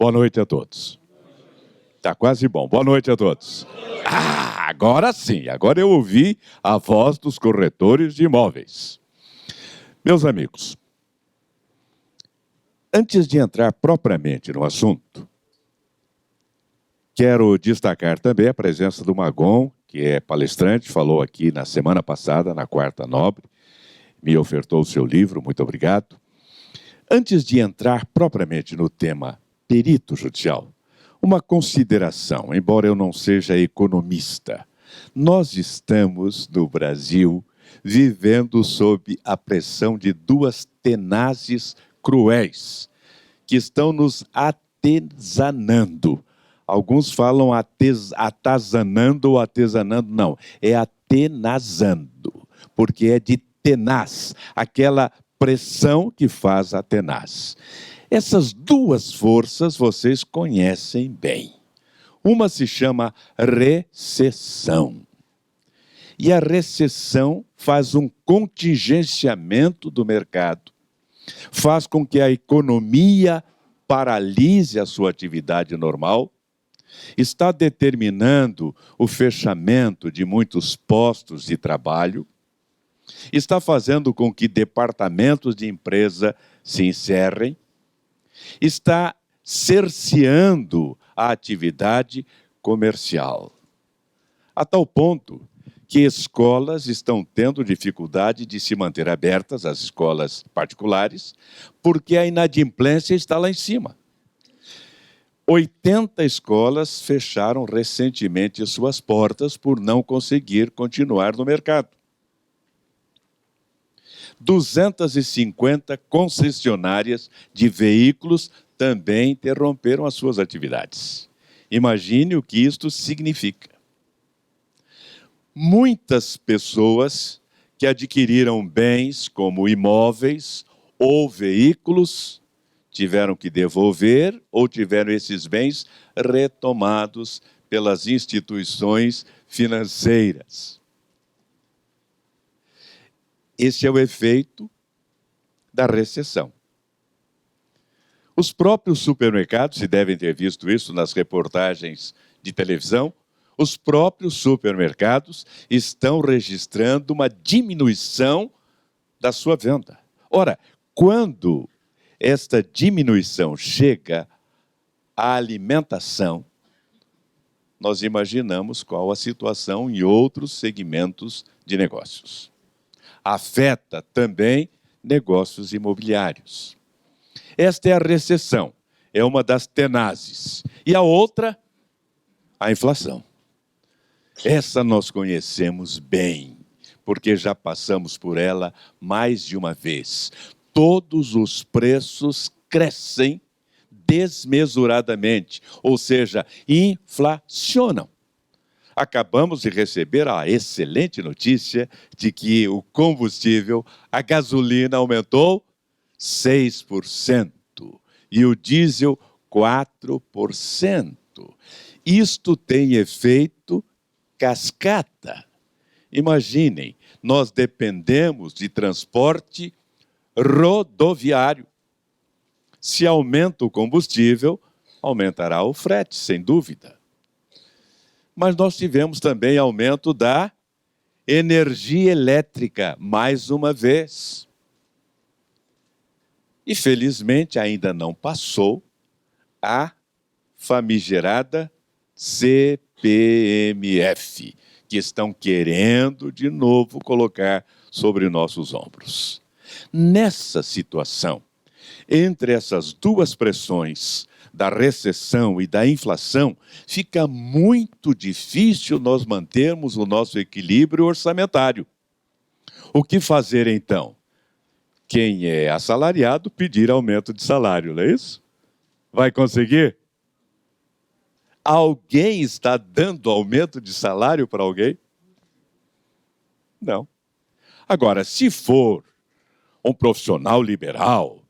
Boa noite a todos. Tá quase bom. Boa noite a todos. Agora sim, agora eu ouvi a voz dos corretores de imóveis. Meus amigos, antes de entrar propriamente no assunto, quero destacar também a presença do Magon, que é palestrante, falou aqui na semana passada, na Quarta Nobre, me ofertou o seu livro, muito obrigado. Antes de entrar propriamente no tema perito judicial, uma consideração, embora eu não seja economista. Nós estamos, no Brasil, vivendo sob a pressão de duas tenazes cruéis, que estão nos atazanando. Alguns falam atazanando ou atesanando, não, é atenazando, porque é de tenaz, aquela pressão que faz a tenaz. Essas duas forças vocês conhecem bem. Uma se chama recessão. E a recessão faz um contingenciamento do mercado, faz com que a economia paralise a sua atividade normal, está determinando o fechamento de muitos postos de trabalho, está fazendo com que departamentos de empresa se encerrem, está cerceando a atividade comercial. A tal ponto que escolas estão tendo dificuldade de se manter abertas, as escolas particulares, porque a inadimplência está lá em cima. 80 escolas fecharam recentemente suas portas por não conseguir continuar no mercado. 250 concessionárias de veículos também interromperam as suas atividades. Imagine o que isto significa. Muitas pessoas que adquiriram bens como imóveis ou veículos tiveram que devolver ou tiveram esses bens retomados pelas instituições financeiras. Esse é o efeito da recessão. Os próprios supermercados, se devem ter visto isso nas reportagens de televisão, os próprios supermercados estão registrando uma diminuição da sua venda. Ora, quando esta diminuição chega à alimentação, nós imaginamos qual a situação em outros segmentos de negócios. Afeta também negócios imobiliários. Esta é a recessão, é uma das tenazes. E a outra, a inflação. Essa nós conhecemos bem, porque já passamos por ela mais de uma vez. Todos os preços crescem desmesuradamente, ou seja, inflacionam. Acabamos de receber a excelente notícia de que o combustível, a gasolina, aumentou 6% e o diesel 4%. Isto tem efeito cascata. Imaginem, nós dependemos de transporte rodoviário. Se aumenta o combustível, aumentará o frete, sem dúvida. Mas nós tivemos também aumento da energia elétrica, mais uma vez. E, felizmente, ainda não passou a famigerada CPMF, que estão querendo, de novo, colocar sobre nossos ombros. Nessa situação, entre essas duas pressões, da recessão e da inflação, fica muito difícil nós mantermos o nosso equilíbrio orçamentário. O que fazer, então? Quem é assalariado, pedir aumento de salário, não é isso? Vai conseguir? Alguém está dando aumento de salário para alguém? Não. Agora, se for um profissional liberal,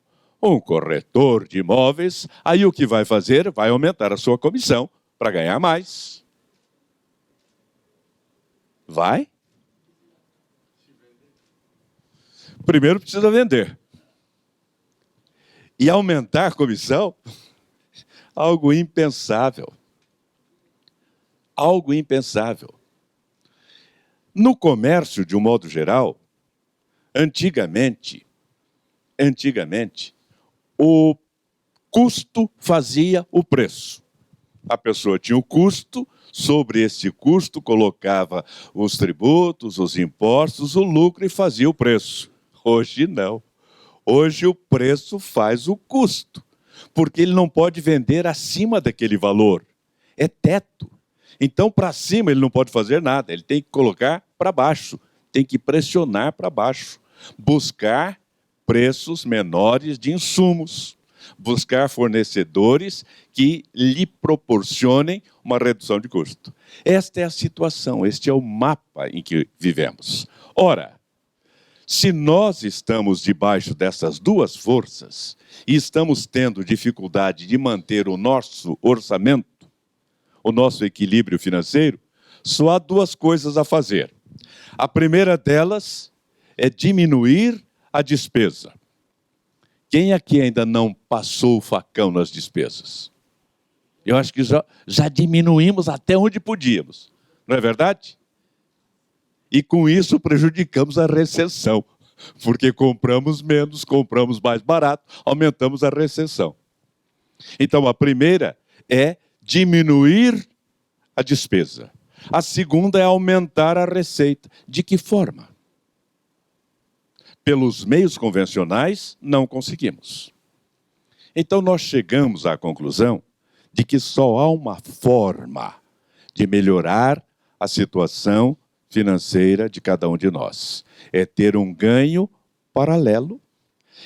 um corretor de imóveis, aí o que vai fazer? Vai aumentar a sua comissão para ganhar mais. Vai? Primeiro precisa vender. E aumentar a comissão Algo impensável. Algo impensável. No comércio, de um modo geral, antigamente, o custo fazia o preço. A pessoa tinha o custo, sobre esse custo colocava os tributos, os impostos, o lucro e fazia o preço. Hoje não. Hoje o preço faz o custo, porque ele não pode vender acima daquele valor. É teto. Então, para cima ele não pode fazer nada, ele tem que colocar para baixo, tem que pressionar para baixo, buscar preços menores de insumos, buscar fornecedores que lhe proporcionem uma redução de custo. Esta é a situação, este é o mapa em que vivemos. Ora, se nós estamos debaixo dessas duas forças e estamos tendo dificuldade de manter o nosso orçamento, o nosso equilíbrio financeiro, só há duas coisas a fazer. A primeira delas é diminuir a despesa. Quem aqui ainda não passou o facão nas despesas? Eu acho que já diminuímos até onde podíamos, não é verdade? E com isso prejudicamos a recessão, porque compramos menos, compramos mais barato, aumentamos a recessão. Então a primeira é diminuir a despesa. A segunda é aumentar a receita. De que forma? Pelos meios convencionais, não conseguimos. Então nós chegamos à conclusão de que só há uma forma de melhorar a situação financeira de cada um de nós. É ter um ganho paralelo,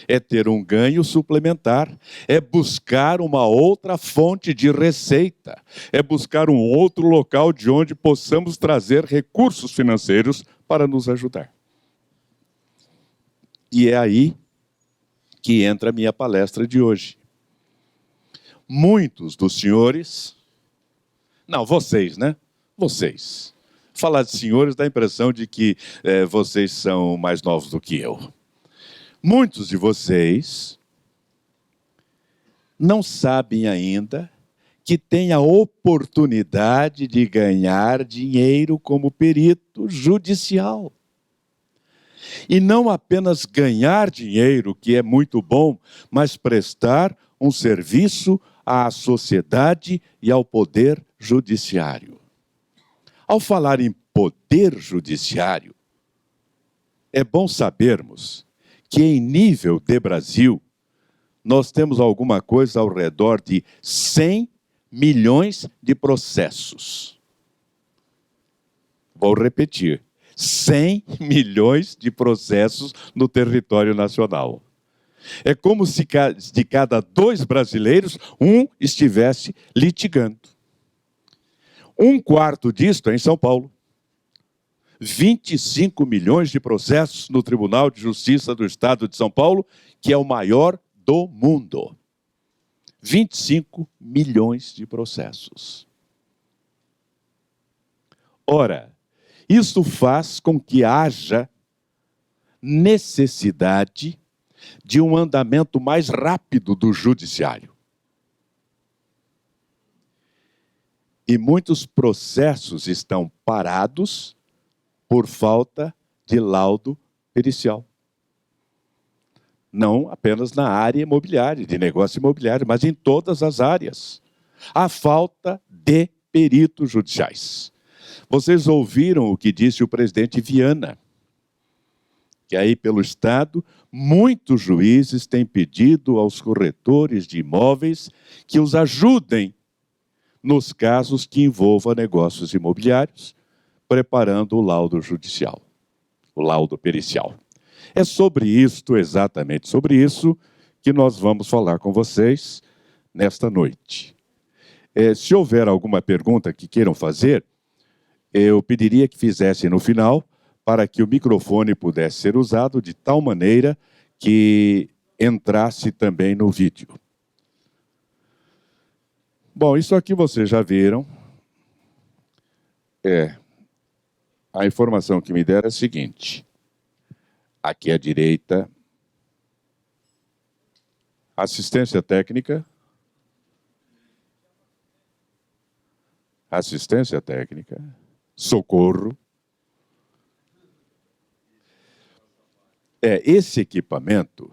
é ter um ganho suplementar, é buscar uma outra fonte de receita, é buscar um outro local de onde possamos trazer recursos financeiros para nos ajudar. E é aí que entra a minha palestra de hoje. Muitos dos senhores, não, vocês, né? Vocês. Falar de senhores dá a impressão de que vocês são mais novos do que eu. Muitos de vocês não sabem ainda que têm a oportunidade de ganhar dinheiro como perito judicial. E não apenas ganhar dinheiro, que é muito bom, mas prestar um serviço à sociedade e ao poder judiciário. Ao falar em poder judiciário, é bom sabermos que em nível de Brasil, nós temos alguma coisa ao redor de 100 milhões de processos. Vou repetir, 100 milhões de processos no território nacional. É como se de cada 2 brasileiros, um estivesse litigando. 1/4 disto é em São Paulo. 25 milhões de processos no Tribunal de Justiça do Estado de São Paulo, que é o maior do mundo. 25 milhões de processos. Ora, isso faz com que haja necessidade de um andamento mais rápido do judiciário. E muitos processos estão parados por falta de laudo pericial. Não apenas na área imobiliária, de negócio imobiliário, mas em todas as áreas. Há falta de peritos judiciais. Vocês ouviram o que disse o presidente Viana, que aí pelo Estado, muitos juízes têm pedido aos corretores de imóveis que os ajudem nos casos que envolvam negócios imobiliários, preparando o laudo judicial, o laudo pericial. É sobre isto, exatamente sobre isso, que nós vamos falar com vocês nesta noite. Se houver alguma pergunta que queiram fazer, eu pediria que fizessem no final, para que o microfone pudesse ser usado de tal maneira que entrasse também no vídeo. Bom, isso aqui vocês já viram. A informação que me deram é a seguinte. Aqui à direita, assistência técnica, assistência técnica, socorro. Esse equipamento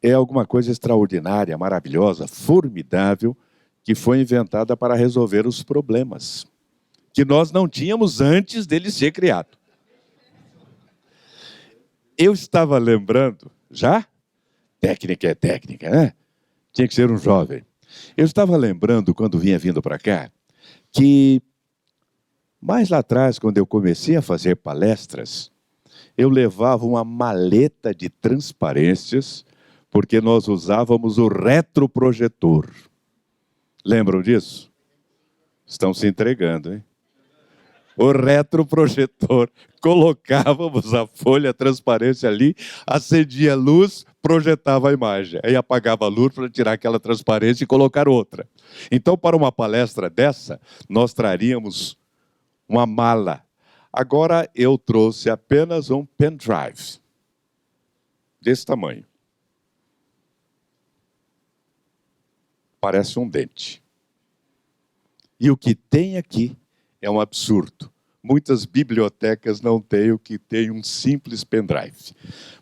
é alguma coisa extraordinária, maravilhosa, formidável, que foi inventada para resolver os problemas que nós não tínhamos antes dele ser criado. Eu estava lembrando, já? Técnica é técnica, né? Tinha que ser um jovem. Eu estava lembrando, quando vinha vindo para cá, que mais lá atrás, quando eu comecei a fazer palestras, eu levava uma maleta de transparências, porque nós usávamos o retroprojetor. Lembram disso? Estão se entregando, hein? O retroprojetor. Colocávamos a folha, a transparência ali, acendia a luz, projetava a imagem. Aí apagava a luz para tirar aquela transparência e colocar outra. Então, para uma palestra dessa, nós traríamos uma mala. Agora eu trouxe apenas um pendrive, desse tamanho. Parece um dente. E o que tem aqui é um absurdo. Muitas bibliotecas não têm o que tem um simples pendrive.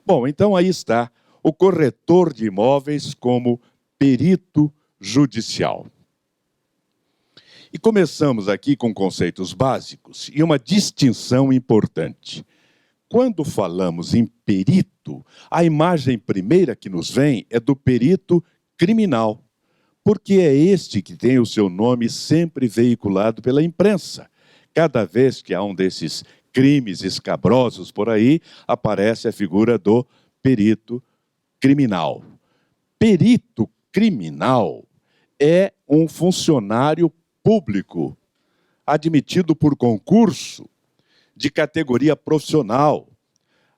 Bom, então aí está o corretor de imóveis como perito judicial. E começamos aqui com conceitos básicos e uma distinção importante. Quando falamos em perito, a imagem primeira que nos vem é do perito criminal, porque é este que tem o seu nome sempre veiculado pela imprensa. Cada vez que há um desses crimes escabrosos por aí, aparece a figura do perito criminal. Perito criminal é um funcionário público, admitido por concurso, de categoria profissional.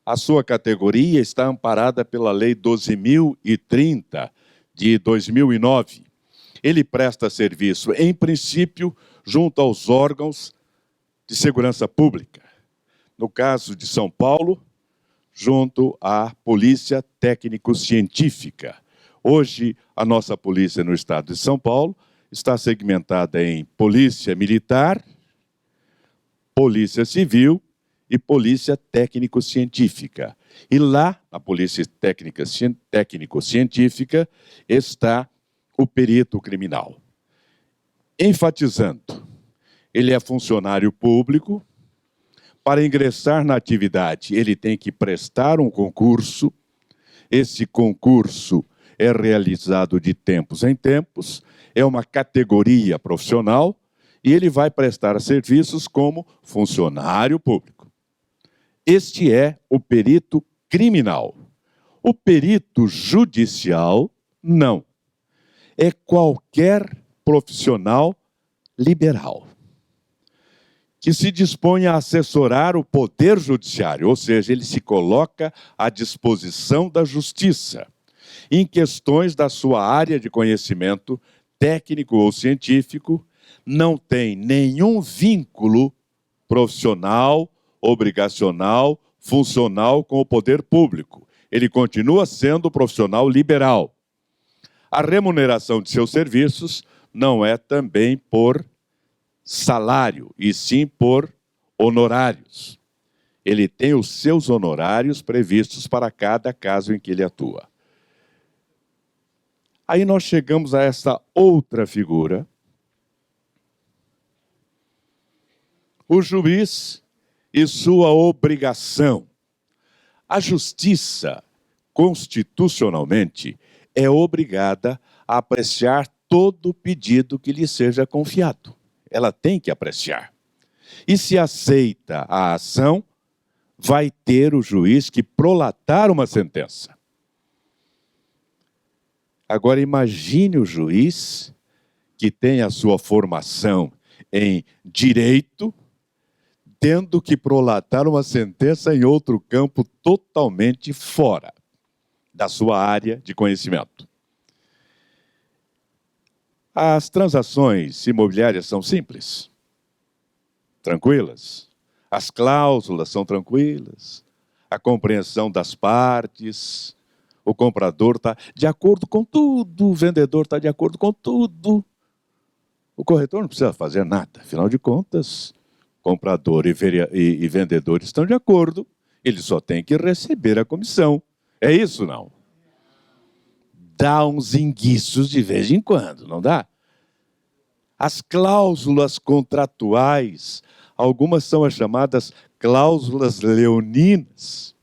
A sua categoria está amparada pela Lei 12.030, de 2009. Ele presta serviço, em princípio, junto aos órgãos de segurança pública. No caso de São Paulo, junto à Polícia Técnico-Científica. Hoje, a nossa polícia no estado de São Paulo está segmentada em Polícia Militar, Polícia Civil e Polícia Técnico-Científica. E lá, na Polícia Técnico-Científica, está o perito criminal. Enfatizando, ele é funcionário público. Para ingressar na atividade, ele tem que prestar um concurso. Esse concurso é realizado de tempos em tempos, é uma categoria profissional e ele vai prestar serviços como funcionário público. Este é o perito criminal. O perito judicial, não. É qualquer profissional liberal que se dispõe a assessorar o poder judiciário, ou seja, ele se coloca à disposição da justiça em questões da sua área de conhecimento técnico ou científico, não tem nenhum vínculo profissional, obrigacional, funcional com o poder público. Ele continua sendo profissional liberal. A remuneração de seus serviços não é também por salário, e sim por honorários. Ele tem os seus honorários previstos para cada caso em que ele atua. Aí nós chegamos a essa outra figura, o juiz e sua obrigação. A justiça, constitucionalmente, é obrigada a apreciar todo pedido que lhe seja confiado. Ela tem que apreciar. E se aceita a ação, vai ter o juiz que prolatar uma sentença. Agora imagine o juiz que tem a sua formação em direito, tendo que prolatar uma sentença em outro campo totalmente fora da sua área de conhecimento. As transações imobiliárias são simples, tranquilas. As cláusulas são tranquilas, a compreensão das partes, o comprador está de acordo com tudo, o vendedor está de acordo com tudo. O corretor não precisa fazer nada. Afinal de contas, comprador e vendedor estão de acordo. Ele só tem que receber a comissão. É isso, não? Dá uns enguiços de vez em quando, não dá? As cláusulas contratuais, algumas são as chamadas cláusulas leoninas.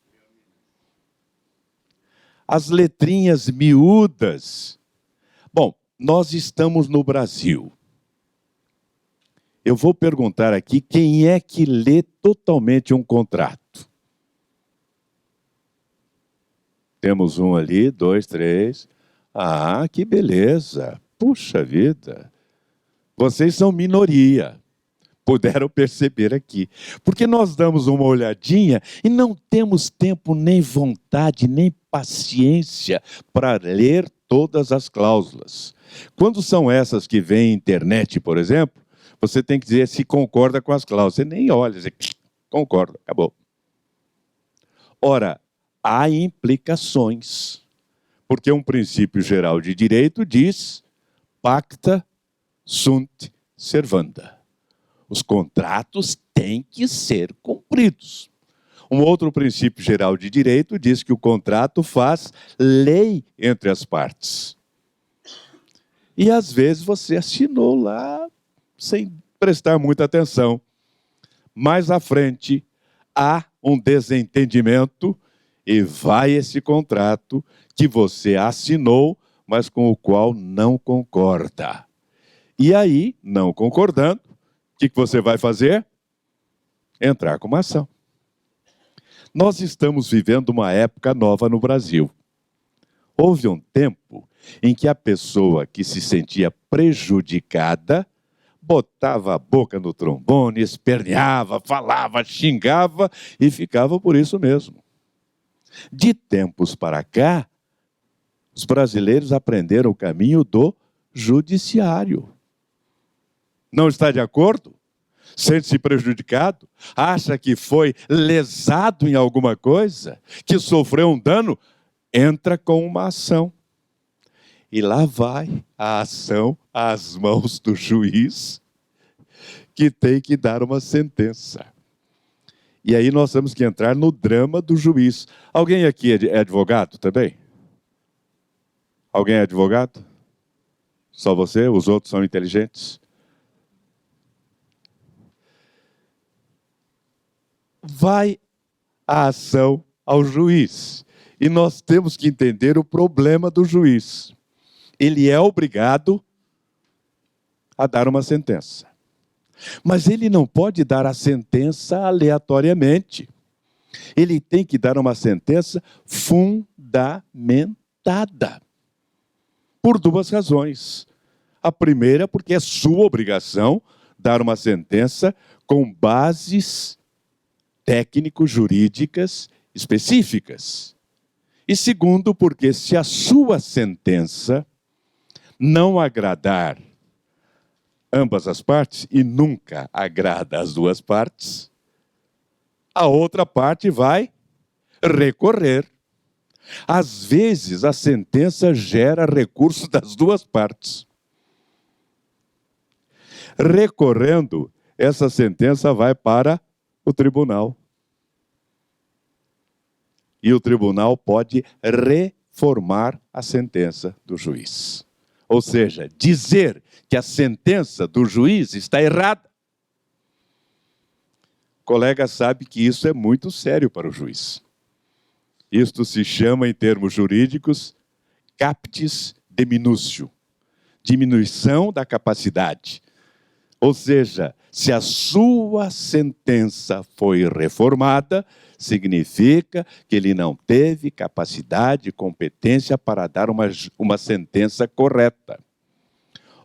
As letrinhas miúdas. Bom, nós estamos no Brasil. Eu vou perguntar aqui quem é que lê totalmente um contrato. Temos um ali, 2, 3. Ah, que beleza. Puxa vida. Vocês são minoria. Puderam perceber aqui. Porque nós damos uma olhadinha e não temos tempo, nem vontade, nem paciência para ler todas as cláusulas. Quando são essas que vêm internet, por exemplo, você tem que dizer se concorda com as cláusulas. Você nem olha, você concorda, acabou. Ora, há implicações. Porque um princípio geral de direito diz pacta sunt servanda. Os contratos têm que ser cumpridos. Um outro princípio geral de direito diz que o contrato faz lei entre as partes. E às vezes você assinou lá sem prestar muita atenção. Mais à frente, há um desentendimento e vai esse contrato que você assinou, mas com o qual não concorda. E aí, não concordando, o que você vai fazer? Entrar com uma ação. Nós estamos vivendo uma época nova no Brasil. Houve um tempo em que a pessoa que se sentia prejudicada botava a boca no trombone, esperneava, falava, xingava e ficava por isso mesmo. De tempos para cá, os brasileiros aprenderam o caminho do judiciário. Não está de acordo? Sente-se prejudicado? Acha que foi lesado em alguma coisa? Que sofreu um dano? Entra com uma ação. E lá vai a ação às mãos do juiz, que tem que dar uma sentença. E aí nós temos que entrar no drama do juiz. Alguém aqui é advogado também? Alguém é advogado? Só você? Os outros são inteligentes? Vai a ação ao juiz. E nós temos que entender o problema do juiz. Ele é obrigado a dar uma sentença. Mas ele não pode dar a sentença aleatoriamente. Ele tem que dar uma sentença fundamentada. Por duas razões. A primeira, porque é sua obrigação dar uma sentença com bases técnico-jurídicas específicas. E segundo, porque se a sua sentença não agradar ambas as partes, e nunca agrada as duas partes, a outra parte vai recorrer. Às vezes, a sentença gera recurso das duas partes. Recorrendo, essa sentença vai para o tribunal. E o tribunal pode reformar a sentença do juiz. Ou seja, dizer que a sentença do juiz está errada. O colega sabe que isso é muito sério para o juiz. Isto se chama, em termos jurídicos, captis deminutio, diminuição da capacidade. Ou seja, se a sua sentença foi reformada, significa que ele não teve capacidade e competência para dar uma sentença correta.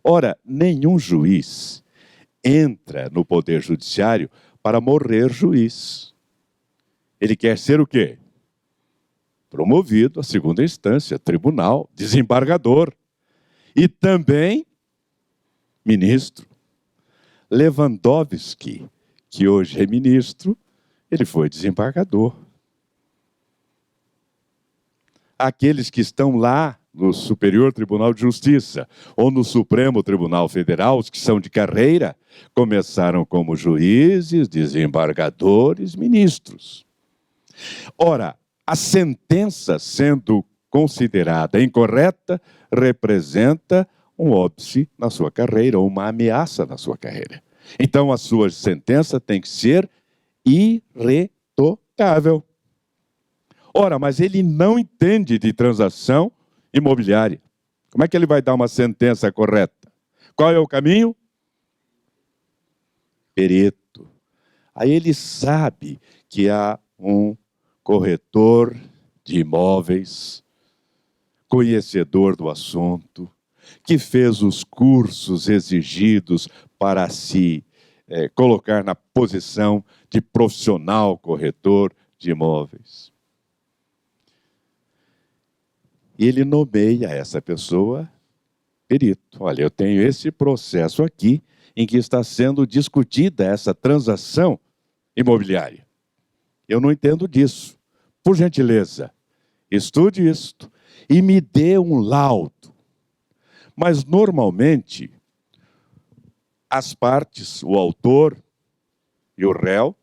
Ora, nenhum juiz entra no poder judiciário para morrer juiz. Ele quer ser o quê? Promovido à segunda instância, tribunal, desembargador. E também ministro. Lewandowski, que hoje é ministro, ele foi desembargador. Aqueles que estão lá no Superior Tribunal de Justiça ou no Supremo Tribunal Federal, os que são de carreira, começaram como juízes, desembargadores, ministros. Ora, a sentença sendo considerada incorreta representa um óbice na sua carreira, ou uma ameaça na sua carreira. Então, a sua sentença tem que ser irretocável. Ora, mas ele não entende de transação imobiliária. Como é que ele vai dar uma sentença correta? Qual é o caminho? Perito. Aí ele sabe que há um corretor de imóveis, conhecedor do assunto, que fez os cursos exigidos para se colocar na posição de profissional corretor de imóveis. E ele nomeia essa pessoa perito. Olha, eu tenho esse processo aqui em que está sendo discutida essa transação imobiliária. Eu não entendo disso. Por gentileza, estude isto e me dê um laudo. Mas, normalmente, as partes, o autor e o réu,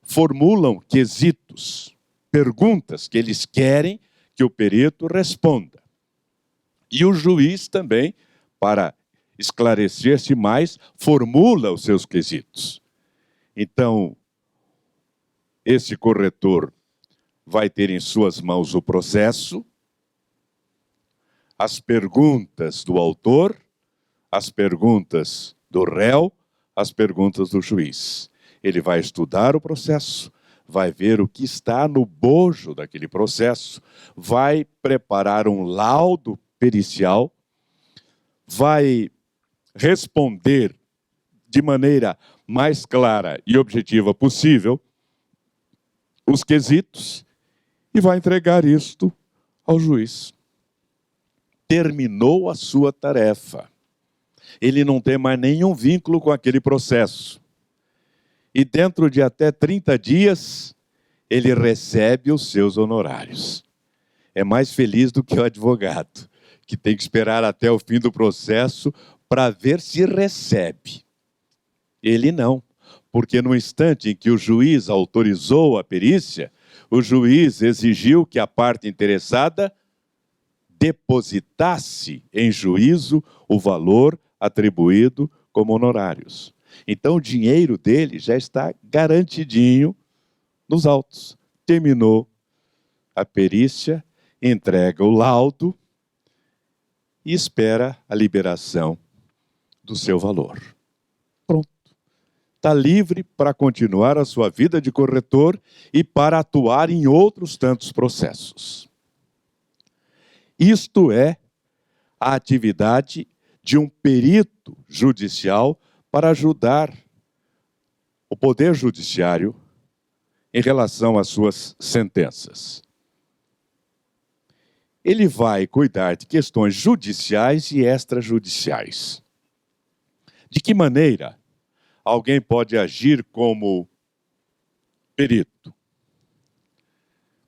formulam quesitos, perguntas que eles querem que o perito responda. E o juiz também, para esclarecer-se mais, formula os seus quesitos. Então, esse corretor vai ter em suas mãos o processo, as perguntas do autor, as perguntas do réu, as perguntas do juiz. Ele vai estudar o processo, vai ver o que está no bojo daquele processo, vai preparar um laudo pericial, vai responder de maneira mais clara e objetiva possível os quesitos e vai entregar isto ao juiz. Terminou a sua tarefa. Ele não tem mais nenhum vínculo com aquele processo. E dentro de até 30 dias, ele recebe os seus honorários. É mais feliz do que o advogado, que tem que esperar até o fim do processo para ver se recebe. Ele não, porque no instante em que o juiz autorizou a perícia, o juiz exigiu que a parte interessada depositasse em juízo o valor atribuído como honorários. Então, o dinheiro dele já está garantidinho nos autos. Terminou a perícia, entrega o laudo e espera a liberação do seu valor. Pronto. Está livre para continuar a sua vida de corretor e para atuar em outros tantos processos. Isto é a atividade de um perito judicial para ajudar o Poder Judiciário em relação às suas sentenças. Ele vai cuidar de questões judiciais e extrajudiciais. De que maneira alguém pode agir como perito?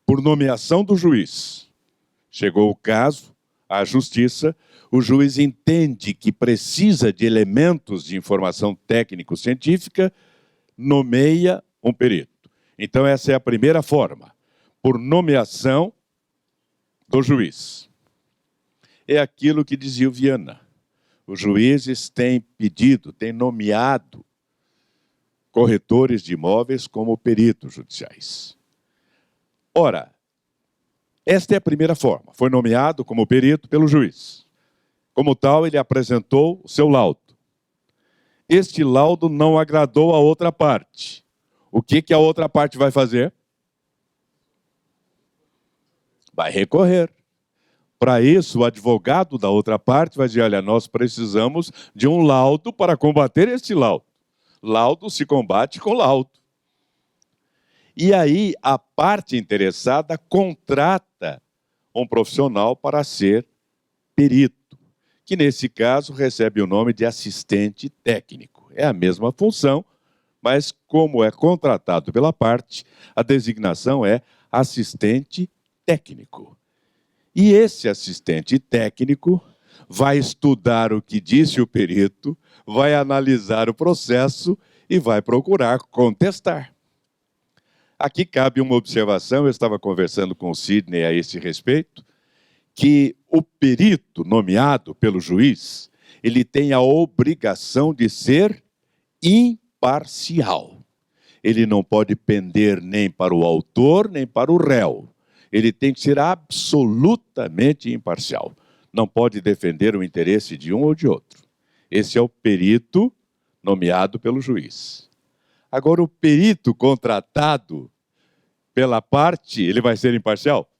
Por nomeação do juiz. Chegou o caso à justiça, o juiz entende que precisa de elementos de informação técnico-científica, nomeia um perito. Então, essa é a primeira forma, por nomeação do juiz. É aquilo que dizia o Viana. Os juízes têm pedido, têm nomeado corretores de imóveis como peritos judiciais. Ora, esta é a primeira forma. Foi nomeado como perito pelo juiz. Como tal, ele apresentou o seu laudo. Este laudo não agradou a outra parte. O que a outra parte vai fazer? Vai recorrer. Para isso, o advogado da outra parte vai dizer, olha, nós precisamos de um laudo para combater este laudo. Laudo se combate com laudo. E aí, a parte interessada contrata um profissional para ser perito, que nesse caso recebe o nome de assistente técnico. É a mesma função, mas como é contratado pela parte, a designação é assistente técnico. E esse assistente técnico vai estudar o que disse o perito, vai analisar o processo e vai procurar contestar. Aqui cabe uma observação, eu estava conversando com o Sidney a esse respeito, que o perito nomeado pelo juiz, ele tem a obrigação de ser imparcial. Ele não pode pender nem para o autor, nem para o réu. Ele tem que ser absolutamente imparcial. Não pode defender o interesse de um ou de outro. Esse é o perito nomeado pelo juiz. Agora, o perito contratado pela parte, ele vai ser imparcial?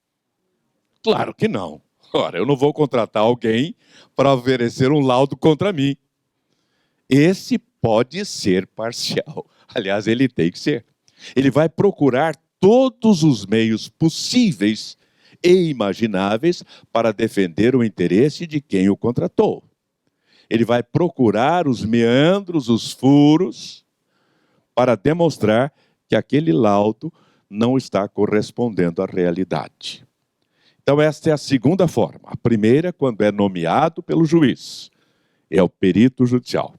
Claro que não. Ora, eu não vou contratar alguém para oferecer um laudo contra mim. Esse pode ser parcial. Aliás, ele tem que ser. Ele vai procurar todos os meios possíveis e imagináveis para defender o interesse de quem o contratou. Ele vai procurar os meandros, os furos, para demonstrar que aquele laudo não está correspondendo à realidade. Então, esta é a segunda forma. A primeira, quando é nomeado pelo juiz, é o perito judicial.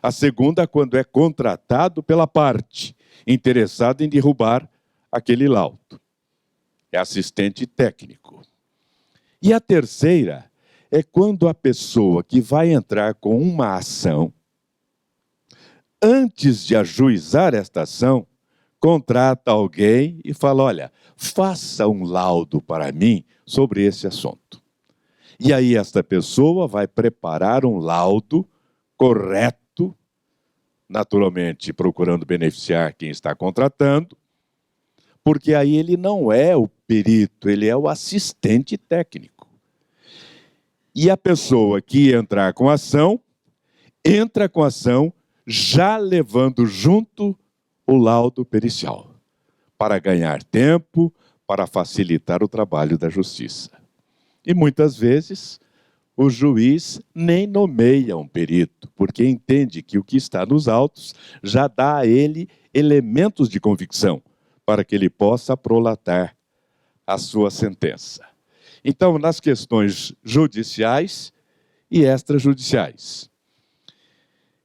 A segunda, quando é contratado pela parte interessada em derrubar aquele laudo. É assistente técnico. E a terceira é quando a pessoa que vai entrar com uma ação, antes de ajuizar esta ação, contrata alguém e fala, olha, faça um laudo para mim sobre esse assunto. E aí esta pessoa vai preparar um laudo correto, naturalmente procurando beneficiar quem está contratando, porque aí ele não é o perito, ele é o assistente técnico. E a pessoa que entrar com a ação, entra com a ação já levando junto o laudo pericial, para ganhar tempo, para facilitar o trabalho da justiça. E muitas vezes o juiz nem nomeia um perito, porque entende que o que está nos autos já dá a ele elementos de convicção, para que ele possa prolatar a sua sentença. Então, nas questões judiciais e extrajudiciais.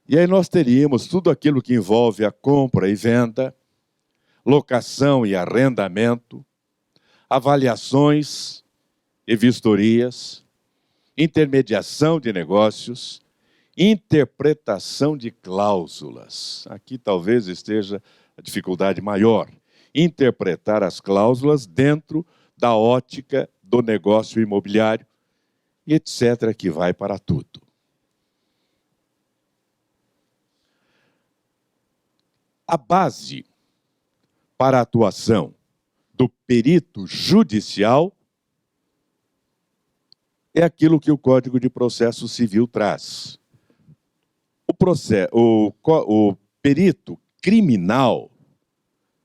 E aí nós teríamos tudo aquilo que envolve a compra e venda, locação e arrendamento, avaliações e vistorias, intermediação de negócios, interpretação de cláusulas. Aqui talvez esteja a dificuldade maior. Interpretar as cláusulas dentro da ótica do negócio imobiliário, e etc., que vai para tudo. A base para a atuação do perito judicial é aquilo que o Código de Processo Civil traz. O perito criminal,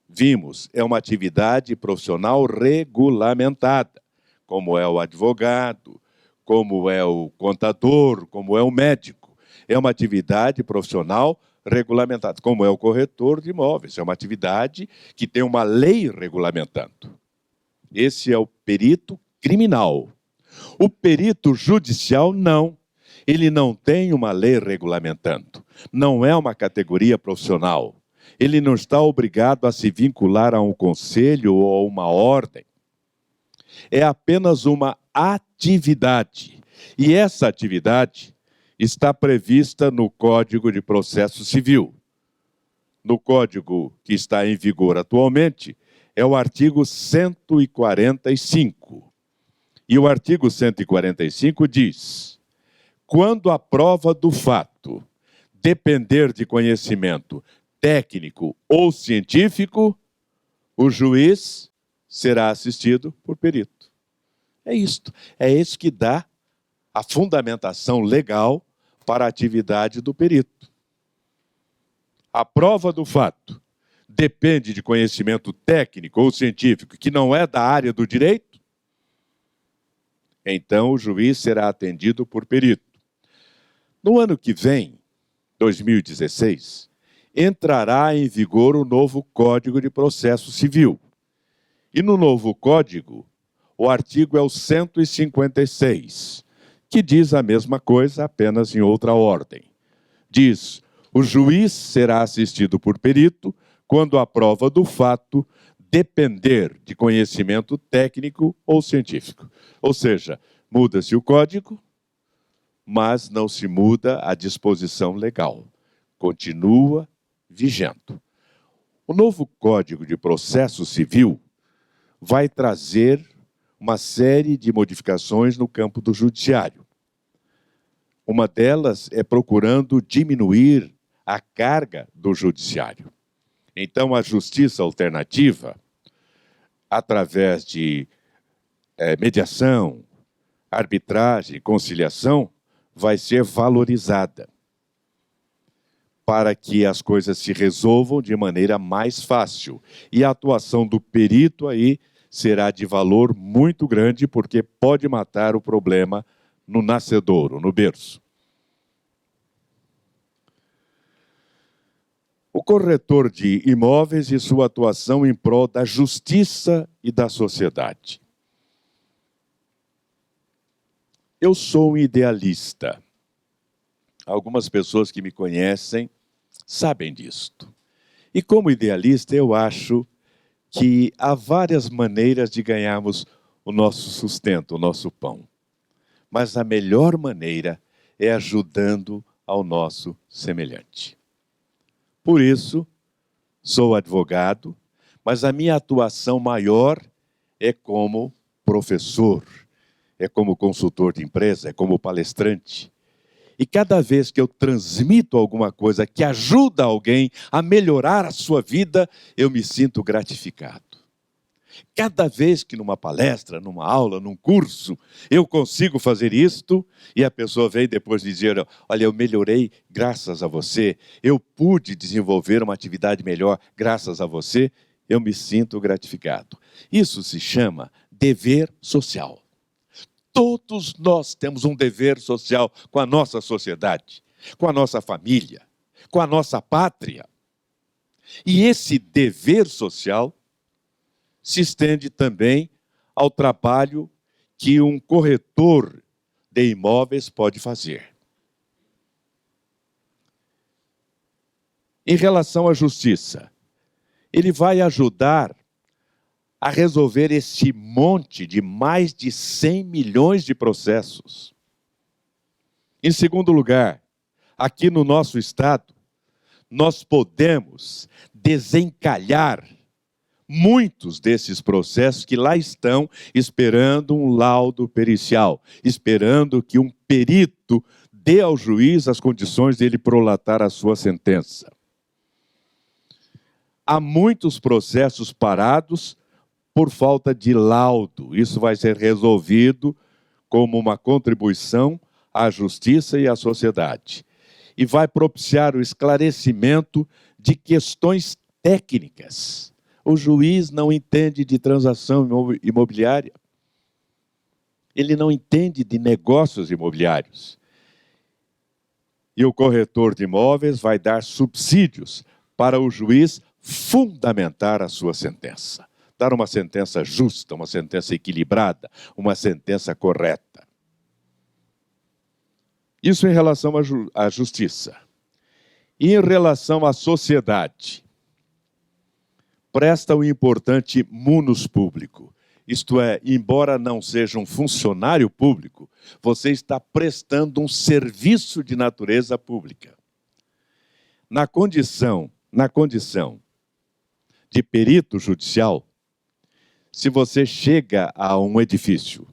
vimos, é uma atividade profissional regulamentada, como é o advogado, como é o contador, como é o médico. É uma atividade profissional regulamentada, como é o corretor de imóveis. É uma atividade que tem uma lei regulamentando. Esse é o perito criminal. O perito judicial, não. Ele não tem uma lei regulamentando. Não é uma categoria profissional. Ele não está obrigado a se vincular a um conselho ou a uma ordem. É apenas uma atividade. E essa atividade está prevista no Código de Processo Civil. No Código que está em vigor atualmente, é o artigo 145. E o artigo 145 diz: quando a prova do fato depender de conhecimento técnico ou científico, o juiz será assistido por perito. É isto. É isso que dá a fundamentação legal para a atividade do perito. A prova do fato depende de conhecimento técnico ou científico que não é da área do direito, então o juiz será atendido por perito. No ano que vem, 2016, entrará em vigor o novo Código de Processo Civil. E no novo Código, O artigo é o 156, que diz a mesma coisa, apenas em outra ordem. Diz: o juiz será assistido por perito quando a prova do fato depender de conhecimento técnico ou científico. Ou seja, muda-se o código, mas não se muda a disposição legal. Continua vigendo. O novo Código de Processo Civil vai trazer uma série de modificações no campo do judiciário. Uma delas é procurando diminuir a carga do judiciário. Então, a justiça alternativa, através de mediação, arbitragem, conciliação, vai ser valorizada para que as coisas se resolvam de maneira mais fácil. E a atuação do perito aí será de valor muito grande, porque pode matar o problema no nascedouro, no berço. O corretor de imóveis e sua atuação em prol da justiça e da sociedade. Eu sou um idealista. Algumas pessoas que me conhecem sabem disto. E como idealista, eu acho que há várias maneiras de ganharmos o nosso sustento, o nosso pão. Mas a melhor maneira é ajudando ao nosso semelhante. Por isso, sou advogado, mas a minha atuação maior é como professor, é como consultor de empresa, é como palestrante. E cada vez que eu transmito alguma coisa que ajuda alguém a melhorar a sua vida, eu me sinto gratificado. Cada vez que numa palestra, numa aula, num curso, eu consigo fazer isto, e a pessoa vem depois dizer: olha, eu melhorei graças a você, eu pude desenvolver uma atividade melhor graças a você, eu me sinto gratificado. Isso se chama dever social. Todos nós temos um dever social com a nossa sociedade, com a nossa família, com a nossa pátria. E esse dever social se estende também ao trabalho que um corretor de imóveis pode fazer. Em relação à justiça, ele vai ajudar a resolver esse monte de mais de 100 milhões de processos. Em segundo lugar, aqui no nosso estado, nós podemos desencalhar muitos desses processos que lá estão esperando um laudo pericial, esperando que um perito dê ao juiz as condições de ele prolatar a sua sentença. Há muitos processos parados por falta de laudo. Isso vai ser resolvido como uma contribuição à justiça e à sociedade. E vai propiciar o esclarecimento de questões técnicas. O juiz não entende de transação imobiliária. Ele não entende de negócios imobiliários. E o corretor de imóveis vai dar subsídios para o juiz fundamentar a sua sentença. Dar uma sentença justa, uma sentença equilibrada, uma sentença correta. Isso em relação à justiça. E em relação à sociedade, presta um importante munus público. Isto é, embora não seja um funcionário público, você está prestando um serviço de natureza pública. Na condição de perito judicial, se você chega a um edifício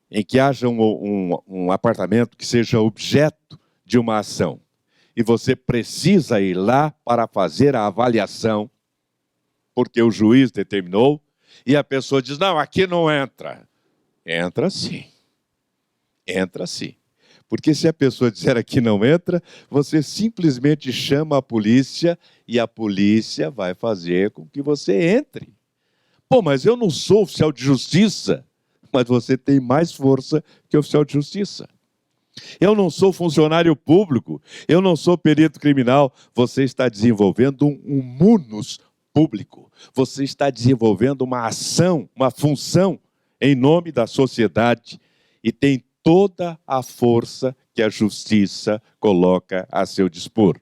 em que haja um apartamento que seja objeto de uma ação, e você precisa ir lá para fazer a avaliação, porque o juiz determinou, e a pessoa diz: não, aqui não entra. Entra sim. Entra sim. Porque se a pessoa disser aqui não entra, você simplesmente chama a polícia e a polícia vai fazer com que você entre. Pô, mas eu não sou oficial de justiça. Mas você tem mais força que oficial de justiça. Eu não sou funcionário público, eu não sou perito criminal. Você está desenvolvendo um munus público. Você está desenvolvendo uma ação, uma função em nome da sociedade e tem toda a força que a justiça coloca a seu dispor.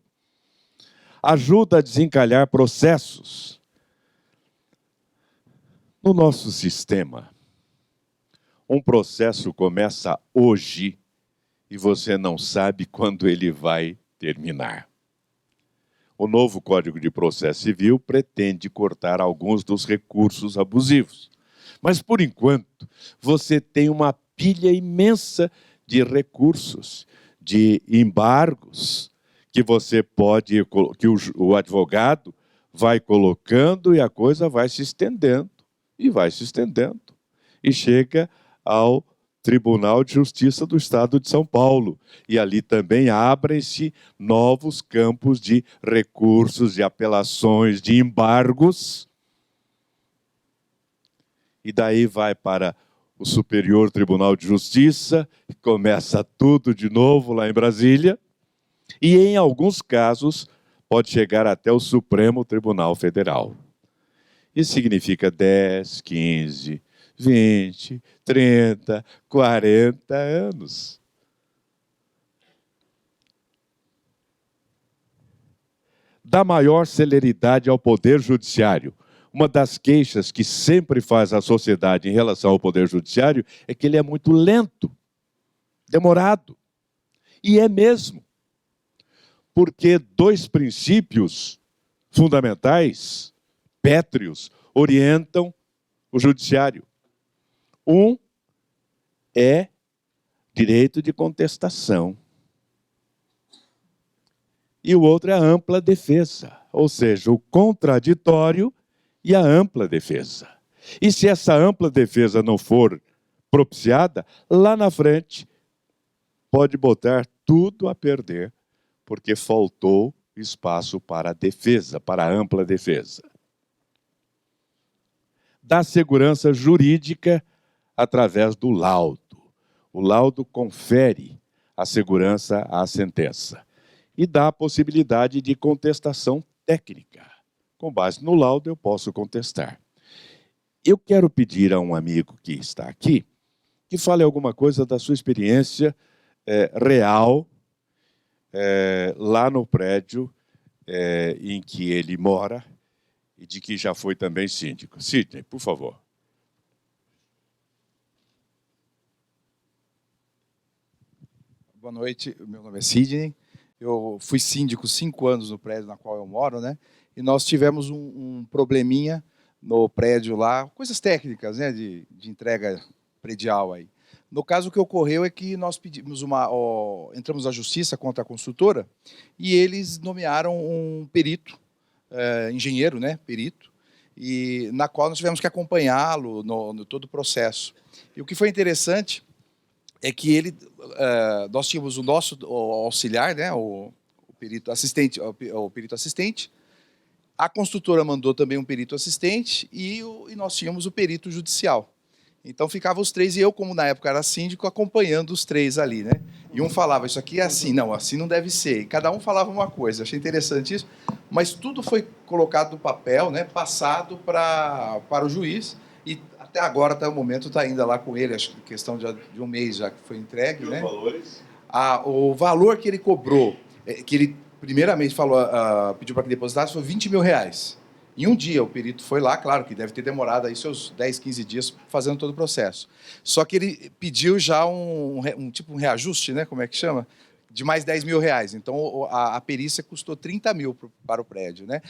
Ajuda a desencalhar processos. No nosso sistema, um processo começa hoje e você não sabe quando ele vai terminar. O novo Código de Processo Civil pretende cortar alguns dos recursos abusivos. Mas, por enquanto, você tem uma pilha imensa de recursos, de embargos, que você pode, que o advogado vai colocando e a coisa vai se estendendo, e vai se estendendo. E chega ao Tribunal de Justiça do Estado de São Paulo. E ali também abrem-se novos campos de recursos, de apelações, de embargos. E daí vai para o Superior Tribunal de Justiça, e começa tudo de novo lá em Brasília. E em alguns casos pode chegar até o Supremo Tribunal Federal. Isso significa 10, 15, 20, 30, 40 anos. Dá maior celeridade ao Poder Judiciário. Uma das queixas que sempre faz a sociedade em relação ao Poder Judiciário é que ele é muito lento, demorado. E é mesmo. Porque dois princípios fundamentais, pétreos, orientam o Judiciário. Um é direito de contestação. E o outro é a ampla defesa, ou seja, o contraditório e a ampla defesa. E se essa ampla defesa não for propiciada, lá na frente pode botar tudo a perder, porque faltou espaço para a defesa, para a ampla defesa. Dá segurança jurídica através do laudo. O laudo confere a segurança à sentença e dá a possibilidade de contestação técnica. Com base no laudo, eu posso contestar. Eu quero pedir a um amigo que está aqui que fale alguma coisa da sua experiência real lá no prédio em que ele mora e de que já foi também síndico. Sidney, por favor. Boa noite, meu nome é Sidney. Eu fui síndico 5 anos no prédio na qual eu moro, né? E nós tivemos um probleminha no prédio lá, coisas técnicas, né, de entrega predial aí. No caso, o que ocorreu é que nós pedimos entramos na justiça contra a construtora e eles nomearam um perito, engenheiro, né, perito, e na qual nós tivemos que acompanhá-lo no todo o processo. E o que foi interessante é que nós tínhamos o nosso auxiliar, né, o perito assistente, o perito assistente. A construtora mandou também um perito assistente e nós tínhamos o perito judicial. Então ficavam os três e eu, como na época era síndico, acompanhando os três ali, né? E um falava, isso aqui é assim, não, assim não deve ser. E cada um falava uma coisa. Achei interessante isso. Mas tudo foi colocado no papel, né, passado para o juiz. E até agora, até o momento, está ainda lá com ele, acho que questão de um mês já que foi entregue. E, né? Os valores? O valor que ele cobrou, que ele primeiramente pediu para que depositasse, foi R$20 mil. Em um dia o perito foi lá, claro que deve ter demorado aí seus 10, 15 dias fazendo todo o processo. Só que ele pediu já tipo um reajuste, né? Como é que chama? De mais R$10 mil. Então a perícia custou R$30 mil para o prédio, né?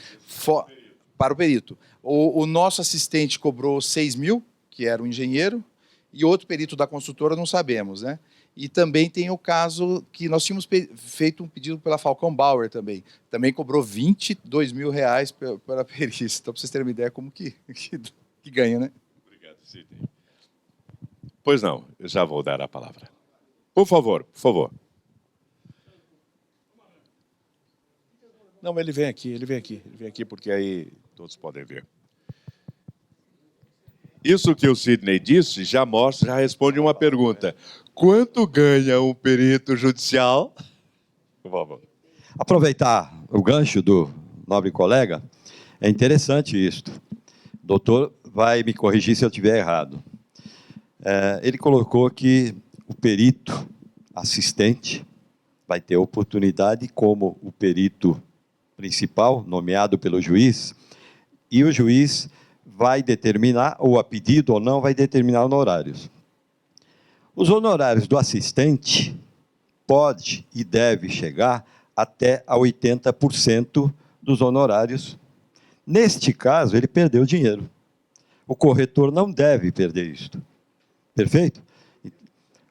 Para o perito. O nosso assistente cobrou R$6 mil, que era o engenheiro, e outro perito da construtora não sabemos, né? E também tem o caso que nós tínhamos feito um pedido pela Falcão Bauer também. Também cobrou R$22 mil pela perícia. Então, para vocês terem uma ideia como que ganha, né? Obrigado, Sidney. Pois não, eu já vou dar a palavra. Por favor, por favor. Não, ele vem aqui porque aí todos podem ver. Isso que o Sidney disse já responde uma pergunta. Quanto ganha um perito judicial? Aproveitar o gancho do nobre colega, É interessante isto. O doutor vai me corrigir se eu estiver errado. Ele colocou que o perito assistente vai ter oportunidade como o perito principal, nomeado pelo juiz, e o juiz vai determinar, ou a pedido ou não, vai determinar honorários. Os honorários do assistente pode e deve chegar até a 80% dos honorários. Neste caso, ele perdeu dinheiro. O corretor não deve perder isto. Perfeito?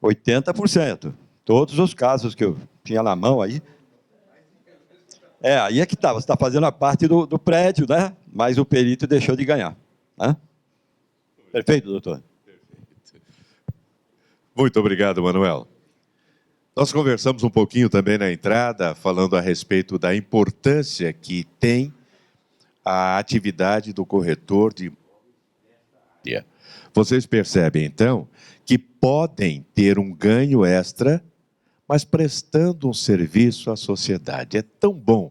80%. Todos os casos que eu tinha na mão aí. Aí é que está. Você está fazendo a parte do prédio, né? Mas o perito deixou de ganhar. Né? Perfeito, doutor? Muito obrigado, Manuel. Nós conversamos um pouquinho também na entrada, falando a respeito da importância que tem a atividade do corretor de imóveis. Vocês percebem, então, que podem ter um ganho extra, mas prestando um serviço à sociedade. É tão bom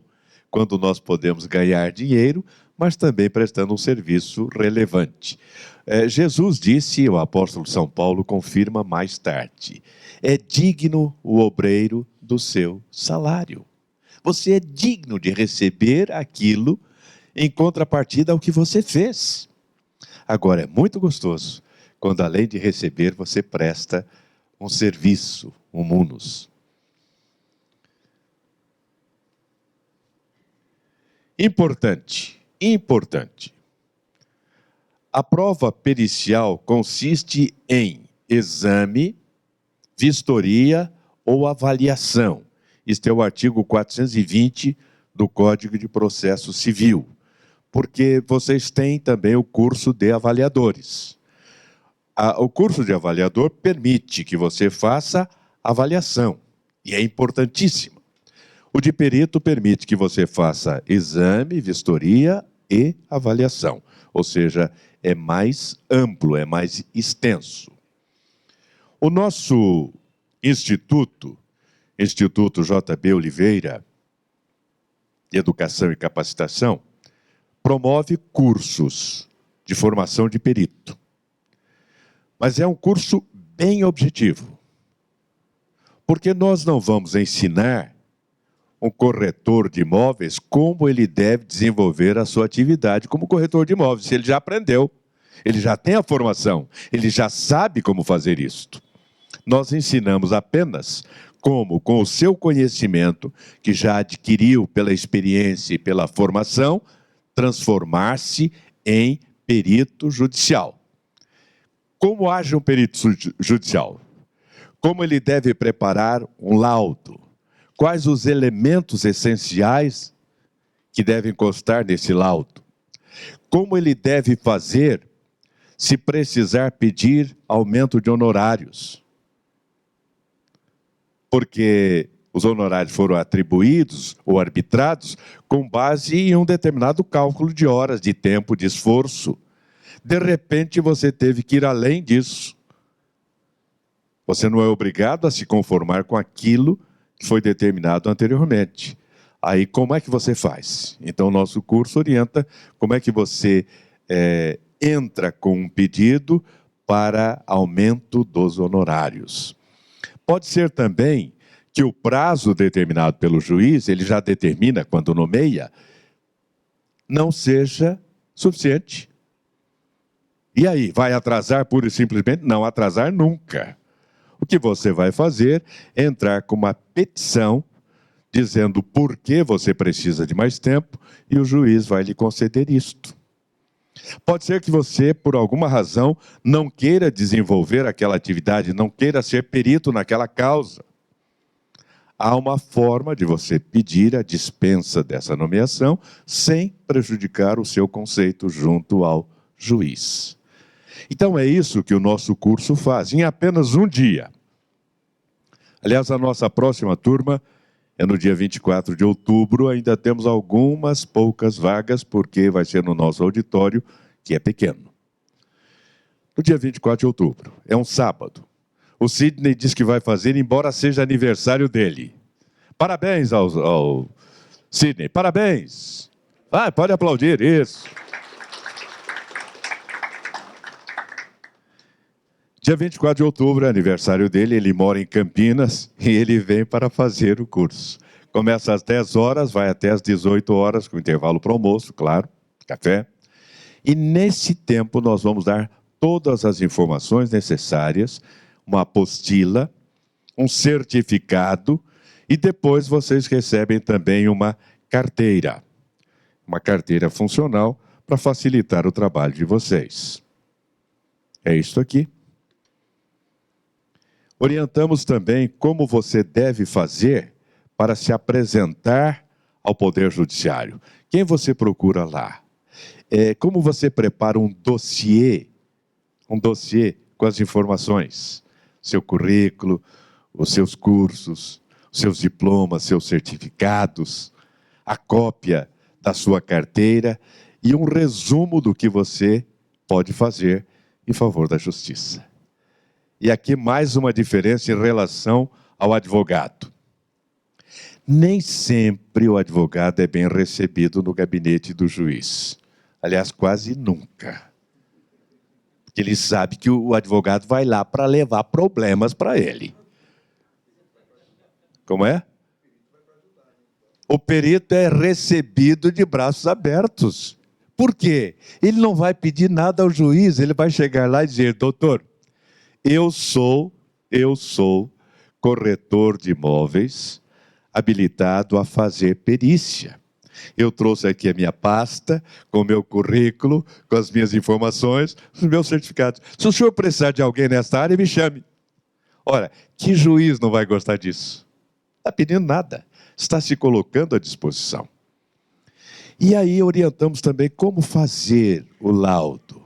quando nós podemos ganhar dinheiro, mas também prestando um serviço relevante. Jesus disse, e o apóstolo São Paulo confirma mais tarde, é digno o obreiro do seu salário. Você é digno de receber aquilo em contrapartida ao que você fez. Agora, é muito gostoso quando, além de receber, você presta um serviço, um munus. Importante. A prova pericial consiste em exame, vistoria ou avaliação. Este é o artigo 420 do Código de Processo Civil. Porque vocês têm também o curso de avaliadores. O curso de avaliador permite que você faça avaliação, e é importantíssimo. O de perito permite que você faça exame, vistoria e avaliação, ou seja, é mais amplo, é mais extenso. O nosso Instituto JB Oliveira, de Educação e Capacitação, promove cursos de formação de perito. Mas é um curso bem objetivo. Porque nós não vamos ensinar um corretor de imóveis como ele deve desenvolver a sua atividade como corretor de imóveis. Ele já aprendeu, ele já tem a formação, ele já sabe como fazer isto. Nós ensinamos apenas como, com o seu conhecimento, que já adquiriu pela experiência e pela formação, transformar-se em perito judicial. Como age um perito judicial? Como ele deve preparar um laudo? Quais os elementos essenciais que devem constar nesse laudo? Como ele deve fazer se precisar pedir aumento de honorários? Porque os honorários foram atribuídos ou arbitrados com base em um determinado cálculo de horas, de tempo, de esforço. De repente, você teve que ir além disso. Você não é obrigado a se conformar com aquilo que foi determinado anteriormente. Aí, como é que você faz? Então, o nosso curso orienta como é que você entra com um pedido para aumento dos honorários. Pode ser também que o prazo determinado pelo juiz, ele já determina quando nomeia, não seja suficiente. E aí, vai atrasar pura e simplesmente? Não atrasar nunca. O que você vai fazer é entrar com uma petição dizendo por que você precisa de mais tempo e o juiz vai lhe conceder isto. Pode ser que você, por alguma razão, não queira desenvolver aquela atividade, não queira ser perito naquela causa. Há uma forma de você pedir a dispensa dessa nomeação sem prejudicar o seu conceito junto ao juiz. Então é isso que o nosso curso faz, em apenas um dia. Aliás, a nossa próxima turma é no dia 24 de outubro, ainda temos algumas poucas vagas, porque vai ser no nosso auditório, que é pequeno. No dia 24 de outubro, é um sábado. O Sidney diz que vai fazer, embora seja aniversário dele. Parabéns ao Sidney, parabéns! Ah, pode aplaudir, isso. Dia 24 de outubro é aniversário dele, ele mora em Campinas e ele vem para fazer o curso. Começa às 10 horas, vai até às 18 horas, com intervalo para almoço, claro, café. E nesse tempo nós vamos dar todas as informações necessárias, uma apostila, um certificado e depois vocês recebem também uma carteira funcional para facilitar o trabalho de vocês. É isso aqui. Orientamos também como você deve fazer para se apresentar ao Poder Judiciário. Quem você procura lá? Como você prepara um dossiê com as informações, seu currículo, os seus cursos, os seus diplomas, seus certificados, a cópia da sua carteira e um resumo do que você pode fazer em favor da justiça. E aqui mais uma diferença em relação ao advogado. Nem sempre o advogado é bem recebido no gabinete do juiz. Aliás, quase nunca. Porque ele sabe que o advogado vai lá para levar problemas para ele. Como é? O perito é recebido de braços abertos. Por quê? Ele não vai pedir nada ao juiz, ele vai chegar lá e dizer: doutor, eu sou corretor de imóveis, habilitado a fazer perícia. Eu trouxe aqui a minha pasta, com o meu currículo, com as minhas informações, os meus certificados. Se o senhor precisar de alguém nessa área, me chame. Ora, que juiz não vai gostar disso? Não está pedindo nada, está se colocando à disposição. E aí orientamos também como fazer o laudo.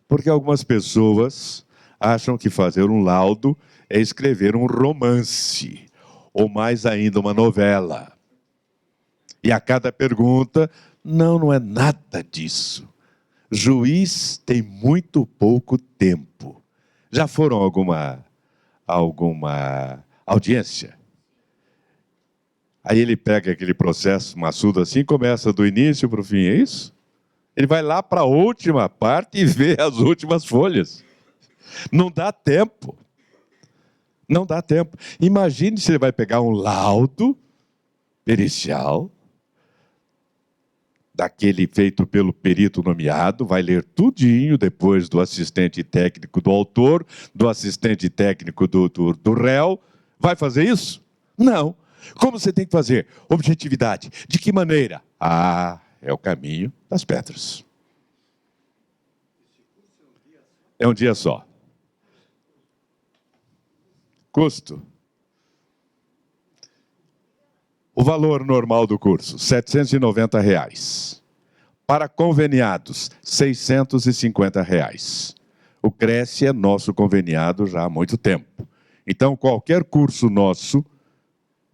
Porque algumas pessoas acham que fazer um laudo é escrever um romance, ou mais ainda uma novela. E a cada pergunta, não é nada disso. Juiz tem muito pouco tempo. Já foram alguma audiência? Aí ele pega aquele processo maçudo assim, começa do início para o fim, é isso? Ele vai lá para a última parte e vê as últimas folhas. Não dá tempo. Não dá tempo. Imagine se ele vai pegar um laudo pericial, daquele feito pelo perito nomeado, vai ler tudinho depois do assistente técnico do autor, do assistente técnico do réu. Vai fazer isso? Não. Como você tem que fazer? Objetividade. De que maneira? É o caminho das pedras. É um dia só. Custo. O valor normal do curso, R$ 790. Para conveniados, R$ 650. O Cresce é nosso conveniado já há muito tempo. Então, qualquer curso nosso,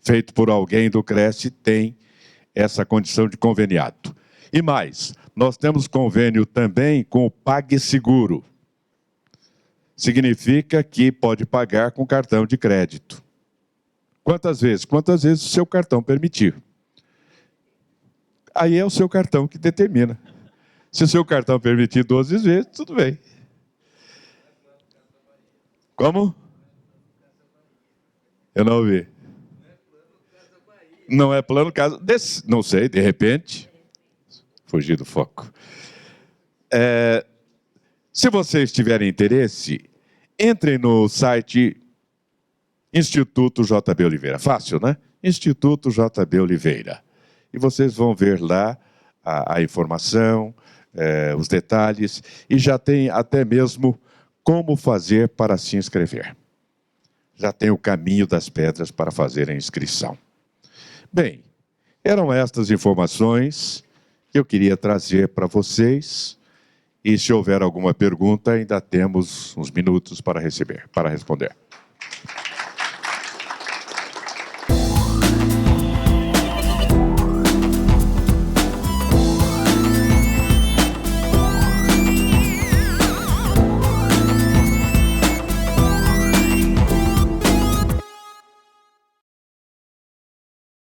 feito por alguém do Cresce, tem essa condição de conveniado. E mais, nós temos convênio também com o PagSeguro. Significa que pode pagar com cartão de crédito. Quantas vezes? Quantas vezes o seu cartão permitir. Aí é o seu cartão que determina. Se o seu cartão permitir 12 vezes, tudo bem. Como? Eu não ouvi. Não é plano Casa... Não sei, de repente. Fugi do foco. Se vocês tiverem interesse, entrem no site Instituto JB Oliveira. Fácil, né? Instituto JB Oliveira. E vocês vão ver lá a informação, os detalhes, e já tem até mesmo como fazer para se inscrever. Já tem o caminho das pedras para fazer a inscrição. Bem, eram estas informações que eu queria trazer para vocês. E se houver alguma pergunta, ainda temos uns minutos para responder.